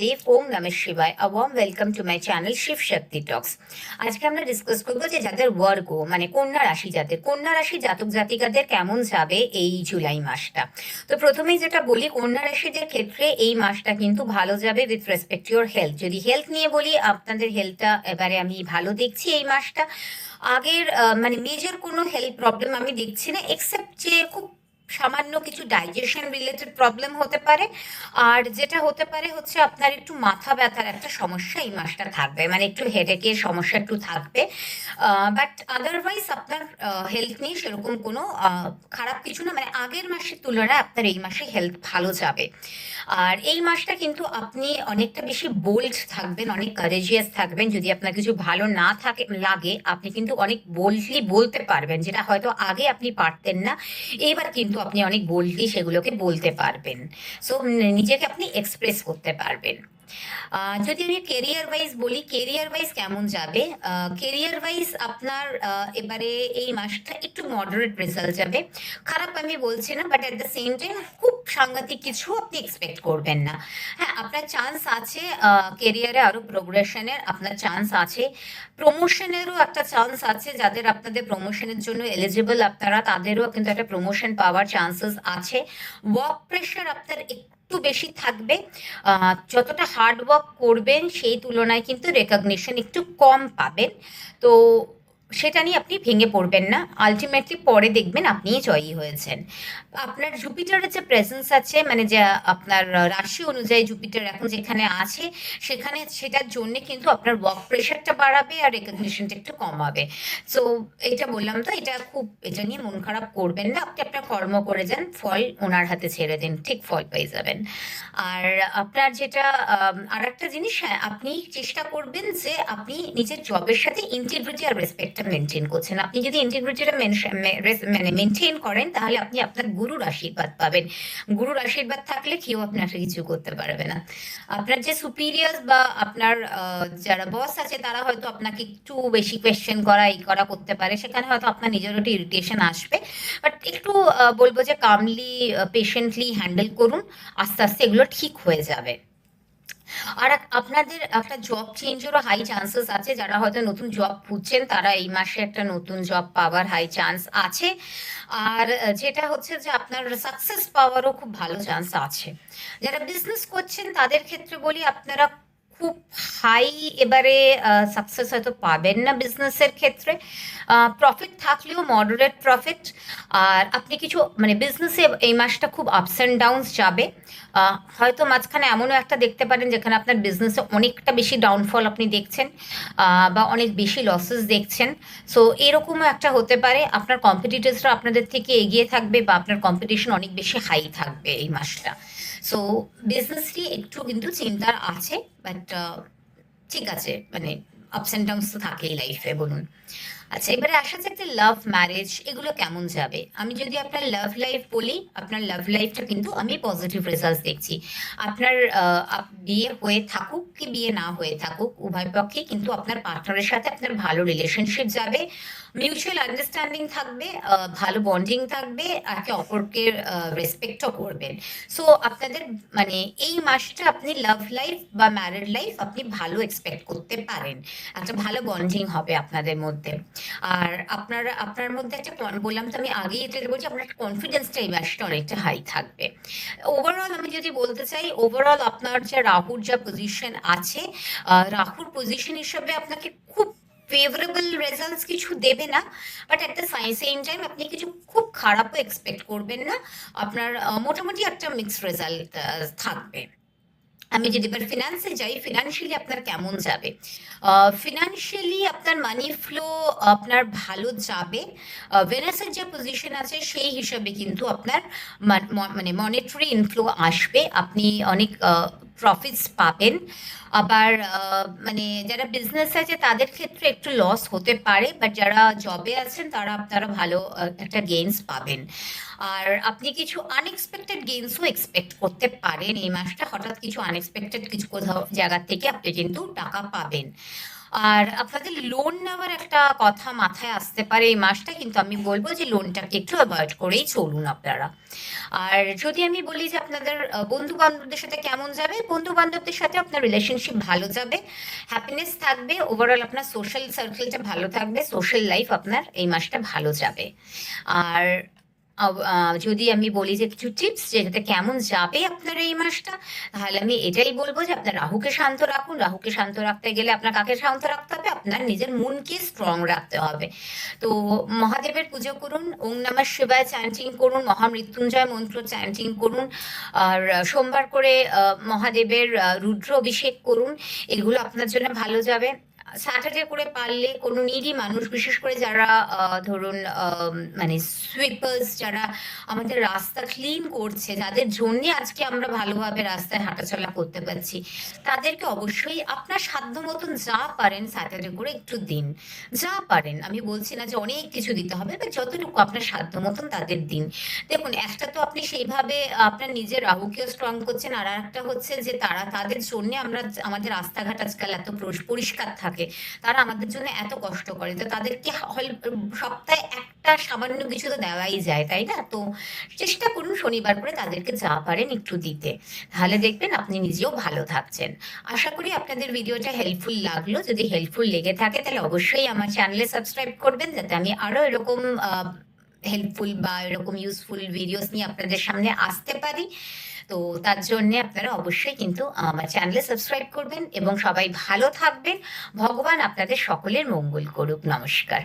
মহাদেব, ওম নমঃ শিবায়। A warm welcome to my channel Shiv Shakti talks. আজকে আমরা ডিসকাস করবো যে যাদের বর্গ মানে কন্যা রাশি, যাদের কন্যা রাশি জাতক জাতিকাদের কেমন যাবে এই জুলাই মাসটা। তো প্রথমেই যেটা বলি, কন্যা রাশিদের ক্ষেত্রে এই মাসটা কিন্তু ভালো যাবে with respect to your health. যদি হেলথ নিয়ে বলি, আপনাদের হেলথটা এবারে আমি ভালো দেখছি এই মাসটা। আগের মানে মেজর কোনো হেলথ প্রবলেম আমি দেখছি না, এক্সেপ্ট যে খুব সামান্য কিছু ডাইজেশন রিলেটেড প্রবলেম হতে পারে। আর যেটা হতে পারে হচ্ছে আপনার একটু মাথা ব্যথার একটা সমস্যা এই মাসটা থাকবে, মানে একটু হেডেকের সমস্যা একটু থাকবে। বাট আদারওয়াইজ আপনার হেলথ নিয়ে সেরকম কোনো খারাপ কিছু না, মানে আগের মাসের তুলনায় আপনার এই মাসে হেলথ ভালো যাবে। আর এই মাসটা কিন্তু আপনি অনেকটা বেশি বোল্ড থাকবেন, অনেক কারেজিয়াস থাকবেন। যদি আপনার কিছু ভালো না থাকে লাগে, আপনি কিন্তু অনেক বোল্ডলি বলতে পারবেন, যেটা হয়তো আগে আপনি পারতেন না। এবার কিন্তু আপনি অনেক বোল্ডলি সেগুলোকে বলতে পারবেন। সো নিজেকে আপনি এক্সপ্রেস করতে পারবেন। যদি আমি কেরিয়ার ওয়াইজ বলি, কেরিয়ার ওয়াইজ কেমন যাবে? কেরিয়ার ওয়াইজ আপনার এবারে এই মাসটা একটু মডারেট রেজাল্ট যাবে। খারাপ আমি বলছি না, but at the same time খুব সাংঘাতিক কিছু আপনি এক্সপেক্ট করবেন না। হ্যাঁ, আপনার চান্স আছে কেরিয়ারে আরো প্রোগ্রেশনের, আপনার চান্স আছে প্রমোশনেরও একটা চান্স আছে। যাদের আপনাদের প্রমোশনের জন্য এলিজিবল আপনারা, তাদেরও কিন্তু একটা প্রমোশন পাওয়ার চান্সেস আছে। ওয়ার্ক প্রেশার আপনার একটু বেশি থাকবে। যতটা হার্ড ওয়ার্ক করবেন সেই তুলনায় কিন্তু রেকগনিশন একটু কম পাবেন। তো সেটা নিয়ে আপনি ভেঙে পড়বেন না, আলটিমেটলি পরে দেখবেন আপনিই জয়ী হয়েছেন। আপনার জুপিটারের যে প্রেজেন্স আছে, মানে যে আপনার রাশি অনুযায়ী জুপিটার এখন যেখানে আছে, সেখানে সেটার জন্য কিন্তু আপনার ওয়ার্ক প্রেশারটা বাড়াবে আর রেকগনিশনটা একটু কমাবে। সো এটা বললাম, তো এটা নিয়ে মন খারাপ করবেন না, আপনি আপনার কর্ম করে যান, ফল ওনার হাতে ছেড়ে দিন, ঠিক ফল পেয়ে যাবেন। আর আপনার যেটা আর একটা জিনিস, হ্যাঁ, আপনি চেষ্টা করবেন যে আপনি নিজের জবের সাথে ইন্টিগ্রিটি আর রেসপেক্টটা মেনটেন করছেন। আপনি যদি ইন্টিগ্রিটিটা মানে মেনটেন করেন, তাহলে আপনি আপনার গুরুর আশীর্বাদ পাবেন। গুরুর আশীর্বাদ থাকলে কেউ আপনাকে কিছু করতে পারবে না। আপনার যে সুপিরিয়ার বা আপনার যারা বস আছে, তারা হয়তো আপনাকে একটু বেশি কোয়েশ্চেন করা এই করা করতে পারে, সেখানে হয়তো আপনার নিজের একটু ইরিটেশন আসবে। বাট একটু বলবো যে কামলি পেশেন্টলি হ্যান্ডেল করুন, আস্তে আস্তে এগুলো ঠিক হয়ে যাবে। আর আপনাদের একটা জব চেঞ্জেরও হাই চান্সেস আছে। যারা হয়তো নতুন জব খুঁজছেন, তারা এই মাসে একটা নতুন জব পাওয়ার হাই চান্স আছে। আর যেটা হচ্ছে যে আপনার সাকসেস পাওয়ারও খুব ভালো চান্স আছে। যারা বিজনেস করছেন তাদের ক্ষেত্রে বলি, আপনারা খুব হাই এবারে সাকসেস হয়তো পাবেন না বিজনেসের ক্ষেত্রে। প্রফিট থাকলেও মডারেট প্রফিট। আর আপনি কিছু মানে বিজনেসে এই মাসটা খুব আপস অ্যান্ড ডাউনস যাবে। হয়তো মাঝখানে এমনও একটা দেখতে পারেন যেখানে আপনার বিজনেসে অনেকটা বেশি ডাউনফল আপনি দেখছেন, বা অনেক বেশি লসেস দেখছেন। সো এরকমও একটা হতে পারে, আপনার কম্পিটিটরসরা আপনাদের থেকে এগিয়ে থাকবে বা আপনার কম্পিটিশন অনেক বেশি হাই থাকবে এই মাসটা। সো বিজনেসটি একটু কিন্তু চিন্তার আছে, বাট ঠিক আছে, মানে আপস অ্যান্ড ডাউনস তো থাকেই লাইফে, বলুন। আচ্ছা, এবারে আসা যাক যে লাভ ম্যারেজ এগুলো কেমন যাবে। আমি যদি আপনার লাভ লাইফ বলি, আপনার লাভ লাইফটা কিন্তু আমি পজিটিভ রেজাল্ট দেখছি। আপনার বিয়ে হয়ে থাকুক কি বিয়ে না হয়ে থাকুক, উভয় পক্ষে কিন্তু আপনার পার্টনারের সাথে আপনার ভালো রিলেশনশিপ যাবে, মিউচুয়াল আন্ডারস্ট্যান্ডিং থাকবে, ভালো বন্ডিং থাকবে, একে অপরকে রেসপেক্টও করবেন। সো আপনাদের মানে এই মাসটা আপনি লাভ লাইফ বা ম্যারিড লাইফ আপনি ভালো এক্সপেক্ট করতে পারেন, একটা ভালো বন্ডিং হবে আপনাদের মধ্যে। আর আপনার মধ্যে একটা বললাম তো আমি আগেই এটা বলছি, আপনার কনফিডেন্সটা এই মাসটা অনেকটা হাই থাকবে। ওভারঅল আমি যদি বলতে চাই, ওভারঅল আপনার যে রাহুর যা পজিশন আছে, রাহুর পজিশন হিসেবে আপনাকে খুব ফেভারেবল রেজাল্টস কিছু দেবে না, but at the same time আপনি কিছু খুব খারাপও এক্সপেক্ট করবেন না। আপনার মোটামুটি একটা মিক্সড রেজাল্ট থাকবে। আমি যদি এবার ফিনান্সে যাই, ফিনান্সিয়ালি আপনার কেমন যাবে? ফিনান্সিয়ালি আপনার মানি ফ্লো আপনার ভালো যাবে। ভেনাসের যে পজিশন আছে সেই হিসাবে কিন্তু আপনার মানে মনিটারি ইনফ্লো আসবে, আপনি অনেক প্রফিটস পাবেন। আবার মানে যারা বিজনেস আছে তাদের ক্ষেত্রে একটু লস হতে পারে, বাট যারা জবে আছেন তারা ভালো একটা গেইনস পাবেন। আর আপনি কিছু আনএক্সপেক্টেড গেইনসও এক্সপেক্ট করতে পারেন এই মাসটা, হঠাৎ কিছু আনএক্সপেক্টেড কিছু কোথাও জায়গা থেকে আপনি কিন্তু টাকা পাবেন। আর আপনাদের লোন নেওয়ার একটা কথা মাথায় আসতে পারে এই মাসটা, কিন্তু আমি বলবো যে লোনটাকে একটু অ্যাভয়েড করেই চলুন আপনারা। আর যদি আমি বলি যে আপনাদের বন্ধু বান্ধবদের সাথে কেমন যাবে, বন্ধু বান্ধবদের সাথে আপনার রিলেশনশিপ ভালো যাবে, হ্যাপিনেস থাকবে, ওভারঅল আপনার সোশ্যাল সার্কেলটা ভালো থাকবে, সোশ্যাল লাইফ আপনার এই মাসটা ভালো যাবে। আর যদি আমি বলি যে কিছু টিপস যেটাতে কেমন যাবে আপনার এই মাসটা, তাহলে আমি এটাই বলবো যে আপনার রাহুকে শান্ত রাখুন। রাহুকে শান্ত রাখতে গেলে আপনার কাকে শান্ত রাখতে হবে? আপনার নিজের মনকে স্ট্রং রাখতে হবে। তো মহাদেবের পুজো করুন, ওম নমঃ শিবায় চ্যান্টিং করুন, মহামৃত্যুঞ্জয় মন্ত্র চ্যান্টিং করুন, আর সোমবার করে মহাদেবের রুদ্র অভিষেক করুন। এগুলো আপনার জন্য ভালো যাবে। স্যাটারডে করে পারলে কোনো নিডি মানুষ, বিশেষ করে যারা ধরুন মানে সুইপার্স, যারা আমাদের রাস্তা ক্লিন করছে, যাদের জন্যে আজকে আমরা ভালোভাবে রাস্তায় হাঁটাচলা করতে পারছি, তাদেরকে অবশ্যই আপনার সাধ্য মতন যা পারেন স্যাটারডে করে একটু দিন। যা পারেন, আমি বলছি না যে অনেক কিছু দিতে হবে, বা যতটুকু আপনার সাধ্য মতন তাদের দিন। দেখুন, একটা তো আপনি সেইভাবে আপনার নিজের রাহুকেও স্ট্রং করছেন, আর একটা হচ্ছে যে তাদের জন্য আমরা, আমাদের রাস্তাঘাট আজকাল এত পরিষ্কার থাকে, তারা আমাদের জন্য এত কষ্ট করে, তো তাদেরকে সপ্তাহে একটা সামান্য কিছু তো দেওয়াই যায়, তাই না? তো চেষ্টা করুন শনিবার করে তাদেরকে যা পারেন একটু দিতে, তাহলে দেখবেন আপনি নিজেও ভালো থাকছেন। আশা করি আপনাদের ভিডিওটা হেল্পফুল লাগলো। যদি হেল্পফুল লেগে থাকে তাহলে অবশ্যই আমার চ্যানেলে সাবস্ক্রাইব করবেন, যাতে আমি আরো এরকম হেল্পফুল বা এরকম ইউজফুল ভিডিওস নিয়ে আপনাদের সামনে আসতে পারি। তো তার জন্য আপনারা অবশ্যই কিন্তু আমার চ্যানেলে সাবস্ক্রাইব করবেন, এবং সবাই ভালো থাকবেন। ভগবান আপনাদের সকলের মঙ্গল করুক। নমস্কার।